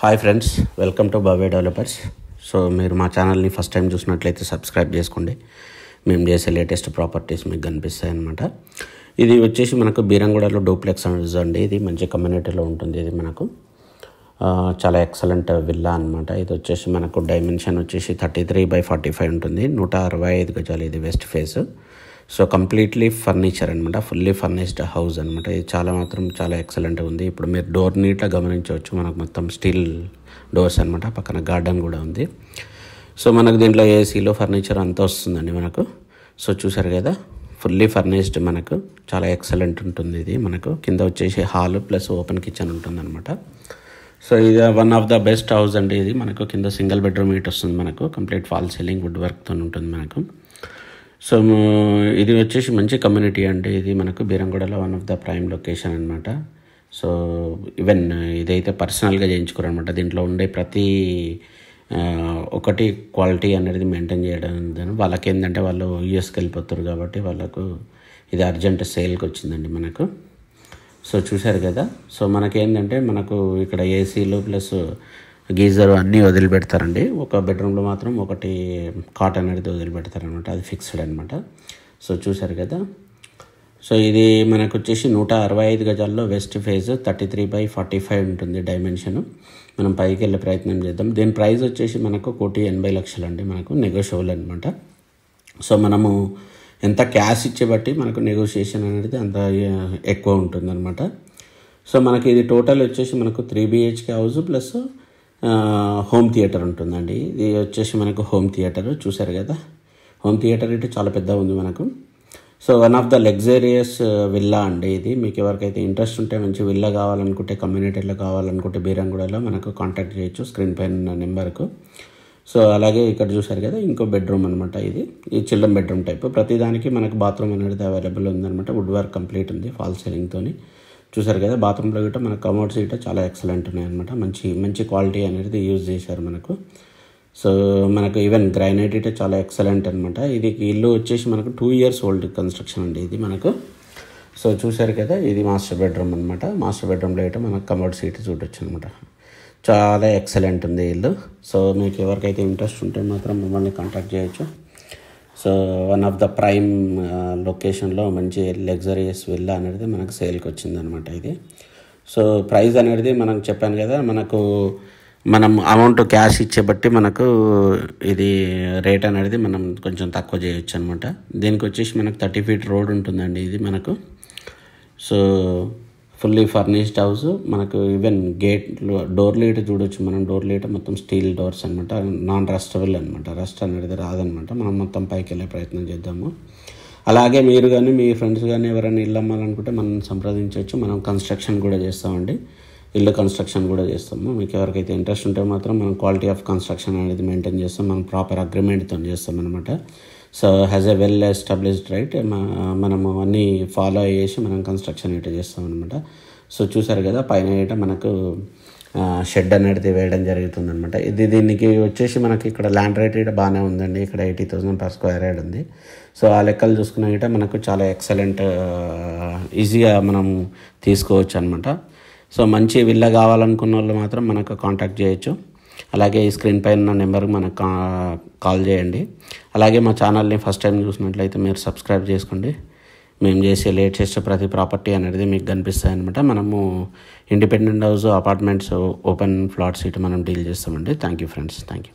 Hi friends, welcome to Bhavya developers. So మీరు మా ఛానల్ని ఫస్ట్ టైం చూసినట్లయితే సబ్స్క్రైబ్ చేసుకోండి. మేము చేసే లేటెస్ట్ ప్రాపర్టీస్ మీకు కనిపిస్తాయి అన్నమాట. ఇది వచ్చేసి మనకు బీరంగూడలో డూప్లెక్స్ అండి. ఇది మంచి కమ్యూనిటీలో ఉంటుంది. ఇది మనకు చాలా ఎక్సలెంట్ విల్లా అనమాట. ఇది వచ్చేసి మనకు డైమెన్షన్ వచ్చేసి 33/45 ఉంటుంది. 165 గజాలు. ఇది west face. So completely furniture అనమాట. ఫుల్లీ ఫర్నిష్డ్ హౌస్ అనమాట. ఇది చాలా ఎక్సలెంట్గా ఉంది. ఇప్పుడు మీరు డోర్ నీట్గా గమనించవచ్చు. మనకు మొత్తం స్టీల్ డోర్స్ అనమాట. పక్కన గార్డెన్ కూడా ఉంది. సో మనకు దీంట్లో ఏసీలో ఫర్నిచర్ అంతా వస్తుందండి మనకు. సో చూసారు కదా, ఫుల్లీ ఫర్నిష్డ్ మనకు చాలా ఎక్సలెంట్ ఉంటుంది. ఇది మనకు కింద వచ్చేసి హాల్ ప్లస్ ఓపెన్ కిచెన్ ఉంటుంది అనమాట. సో ఇది one of the best house అండి. ఇది మనకు కింద సింగిల్ బెడ్రూమ్ హీట్ వస్తుంది మనకు. కంప్లీట్ ఫాల్ సీలింగ్ వుడ్ వర్క్తో ఉంటుంది మనకు. సో ఇది వచ్చేసి మంచి కమ్యూనిటీ అండి. ఇది మనకు బీరంగూడలో one of the prime location అనమాట. సో ఈవెన్ ఇదైతే పర్సనల్గా చేయించుకోరు అనమాట. దీంట్లో ఉండే ప్రతి ఒకటి క్వాలిటీ అనేది మెయింటైన్ చేయడం. వాళ్ళకి ఏంటంటే వాళ్ళు యూఎస్కి వెళ్ళిపోతారు కాబట్టి వాళ్ళకు ఇది అర్జెంట్ సేల్కి వచ్చిందండి మనకు. సో చూశారు కదా. సో మనకేంటంటే మనకు ఇక్కడ ఏసీలు ప్లస్ గీజర్ అన్నీ వదిలిపెడతారండి. ఒక బెడ్రూమ్లో మాత్రం ఒకటి కాట్ అనేది వదిలిపెడతారనమాట. అది ఫిక్స్డ్ అనమాట. సో చూసారు కదా. సో ఇది మనకు వచ్చేసి 165 గజాల్లో వెస్ట్ ఫేజ్ 33/45 ఉంటుంది డైమెన్షన్. మనం పైకి వెళ్ళే ప్రయత్నం చేద్దాం. దీని ప్రైస్ వచ్చేసి మనకు 1,80,00,000 అండి. మనకు నెగోషియబుల్ అనమాట. సో మనము ఎంత క్యాష్ ఇచ్చే బట్టి మనకు నెగోషియేషన్ అనేది అంత ఎక్కువ ఉంటుంది అనమాట. సో మనకి ఇది టోటల్ వచ్చేసి మనకు 3 BHK house plus home theatre ఉంటుందండి. ఇది వచ్చేసి మనకు హోమ్ థియేటర్. చూసారు కదా, హోమ్ థియేటర్ ఇటు చాలా పెద్దగా ఉంది మనకు. So one of the luxurious villa అండి ఇది. మీకు ఎవరికైతే ఇంట్రెస్ట్ ఉంటే, మంచి విల్లా కావాలనుకుంటే, కమ్యూనిటీలో కావాలనుకుంటే బీరంగూడలో మనకు కాంటాక్ట్ చేయొచ్చు స్క్రీన్ పైన నెంబర్కు. సో అలాగే ఇక్కడ చూసారు కదా, ఇంకో బెడ్రూమ్ అనమాట. ఇది చిల్డ్రన్ బెడ్రూమ్ టైప్. ప్రతిదానికి మనకు బాత్రూమ్ అనేది అవైలబుల్ ఉందన్నమాట. వుడ్ వర్క్ కంప్లీట్ ఉంది ఫాల్ సీలింగ్తో. చూసారు కదా, బాత్రూంలో గిట్ట మన కమోడ్స్ గిట్ట చాలా ఎక్సలెంట్ ఉన్నాయి అనమాట. మంచి క్వాలిటీ అనేది యూజ్ చేశారు మనకు. సో మనకు ఈవెన్ గ్రానైట్ గిట్ట చాలా ఎక్సలెంట్ అనమాట. ఇది ఇల్లు వచ్చేసి మనకు 2 years ఓల్డ్ కన్స్ట్రక్షన్ అండి ఇది మనకు. సో చూసారు కదా, ఇది మాస్టర్ బెడ్రూమ్ అనమాట. మాస్టర్ బెడ్రూమ్లో గిట్ట మనకు కమోడ్స్ గిట్ట చూడొచ్చు అనమాట. చాలా ఎక్సలెంట్ ఉంది ఇల్లు. సో మీకు ఎవరికైతే ఇంట్రెస్ట్ ఉంటే మాత్రం మమ్మల్ని కాంటాక్ట్ చేయొచ్చు. So one of the prime లొకేషన్లో మంచి లగ్జరియస్ విల్లా అనేది మనకు సేల్కి వచ్చిందనమాట ఇది. సో ప్రైస్ అనేది మనకు చెప్పాను కదా, మనం అమౌంట్ క్యాష్ ఇచ్చే బట్టి మనకు ఇది రేట్ అనేది మనం కొంచెం తక్కువ చేయొచ్చు అనమాట. దీనికి వచ్చేసి మనకు 30 feet రోడ్ ఉంటుందండి ఇది మనకు. సో ఫుల్లీ ఫర్నిష్డ్ హౌస్ మనకు. ఈవెన్ డోర్ లైట్ చూడొచ్చు మనం. డోర్ లైట్ మొత్తం స్టీల్ డోర్స్ అనమాట. నాన్ రస్టబుల్ అనమాట. రస్ట్ అనేది రాదనమాట. మనం మొత్తం పైకి వెళ్ళే ప్రయత్నం చేద్దాము. అలాగే మీరు కానీ మీ ఫ్రెండ్స్ కానీ ఎవరైనా ఇల్లు అమ్మాలనుకుంటే మనం సంప్రదించవచ్చు. మనం కన్స్ట్రక్షన్ కూడా చేస్తామండి. ఇల్లు కన్స్ట్రక్షన్ కూడా చేస్తాము. మీకు ఎవరికైతే ఇంట్రెస్ట్ ఉంటే మాత్రం మనం క్వాలిటీ ఆఫ్ కన్స్ట్రక్షన్ అనేది మెయింటైన్ చేస్తాం. మనం ప్రాపర్ అగ్రిమెంట్తో చేస్తాం అనమాట. So has a well established right మనము అన్నీ ఫాలో అయ్యేసి మనం కన్స్ట్రక్షన్ ఇట్లా చేస్తాం అనమాట. సో చూసారు కదా, పైన ఇట మనకు షెడ్ అనేది వేయడం జరుగుతుంది అనమాట. దీనికి వచ్చేసి మనకి ఇక్కడ ల్యాండ్ రేట్ ఇట బాగానే ఉందండి. ఇక్కడ 80,000 per square yard ఉంది. సో ఆ లెక్కలు చూసుకున్న గిట మనకు చాలా ఎక్సలెంట్ ఈజీగా మనం తీసుకోవచ్చు అనమాట. సో మంచి విల్లా కావాలనుకున్న వాళ్ళు మాత్రం మనకు కాంటాక్ట్ చేయొచ్చు. అలాగే ఈ స్క్రీన్ పైన నెంబర్కి మనకు కాల్ చేయండి. అలాగే మా ఛానల్ని ఫస్ట్ టైం చూసినట్లయితే మీరు సబ్స్క్రైబ్ చేసుకోండి. మేము చేసే లేటెస్ట్ ప్రతి ప్రాపర్టీ అనేది మీకు కనిపిస్తాయి అనమాట. మనము independent house, apartments, open flats ఇటు మనం డీల్ చేస్తామండి. Thank you friends. Thank you.